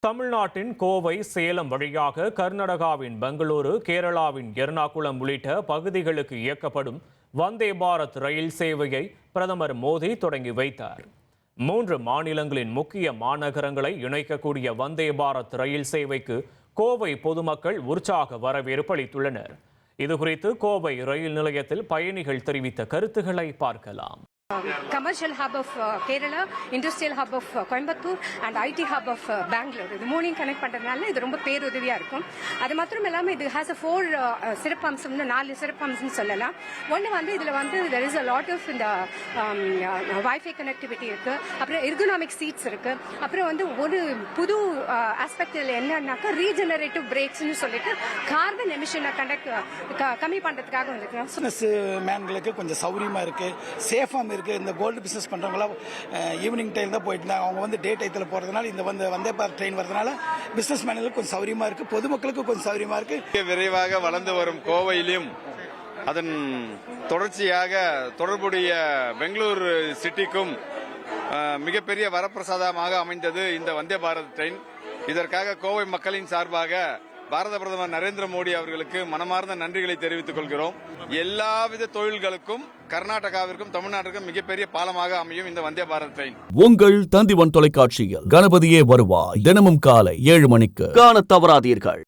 தமிழ்நாட்டின் கோவை, சேலம் வழியாக கர்நாடகாவின் பெங்களூரு, கேரளாவின் எர்ணாகுளம் உள்ளிட்ட பகுதிகளுக்கு இயக்கப்படும் வந்தே பாரத் ரயில் சேவையை பிரதமர் மோடி தொடங்கி வைத்தார். 3 மாநிலங்களின் முக்கிய மாநகரங்களை இணைக்கக்கூடிய வந்தே பாரத் ரயில் சேவைக்கு கோவை பொதுமக்கள் உற்சாக வரவேற்பு அளித்துள்ளனர். இதுகுறித்து கோவை ரயில் நிலையத்தில் பயணிகள் தெரிவித்த கருத்துக்களை பார்க்கலாம். Commercial hub of Kerala, industrial hub of Coimbatore and IT hub of Bangalore. இது மூணையும் கனெக்ட் பண்றதுனால இது ரொம்ப பேருதவியா இருக்கும். அது மட்டும் இல்லாம இது has a 4 சிறப்பம்சம்னு 4 சிறப்பம்சம்னு சொல்லலாம். ஒன்று வந்து இதுல வந்து there is a lot of இந்த Wi-Fi connectivity இருக்கு, அப்புறம் ergonomic seats இருக்கு, அப்புறம் வந்து ஒரு புது ஆஸ்பெக்ட் என்னன்னாக்கா ரீஜெனரேட்டிவ் பிரேக்ஸ்னு சொல்லிட்டு கார்பன் எமிஷனை கம்மி பண்றதுக்காக வந்துருக்கோம். பிசினஸ் மேன்களுக்கு கொஞ்சம் சௌரியமா இருக்கு, சேஃபா இருக்கு. இந்த கோல்டு பிசினஸ் பண்றவங்களாம் ஈவினிங் டைம் தான் போயிட்டு இருந்தாங்க. அவங்க வந்து டே டைத்தில் போறதுனால இந்த வந்தே பாரத் ட்ரெயின் வரதுனால பிசினஸ் மேன்களுக்கு கொஞ்சம் சௌரியமா இருக்கு, பொதுமக்களுக்கு கொஞ்சம் சௌரியமா இருக்கு. விரைவாக வளர்ந்து வரும் கோவையிலும் அதன் தொடர்ச்சியாக தொடர்புடைய பெங்களூரு சிட்டிக்கும் மிகப்பெரிய வரப்பிரசாதமாக அமைந்தது இந்த வந்தே பாரத் ட்ரெயின். இதற்காக கோவை மக்களின் சார்பாக பாரத பிரதமர் நரேந்திர மோடி அவர்களுக்கு மனமார்ந்த நன்றிகளை தெரிவித்துக் கொள்கிறோம். எல்லாவித தொழில்களுக்கும் கர்நாடகாவிற்கும் தமிழ்நாட்டிற்கும் மிகப்பெரிய பாலமாக அமையும் இந்த வந்தே பாரத் ட்ரெயின். உங்கள் தந்திவன் தொலைக்காட்சியில் கணபதியே வருவாய் தினமும் காலை 7 மணிக்கு காண தவறாதீர்கள்.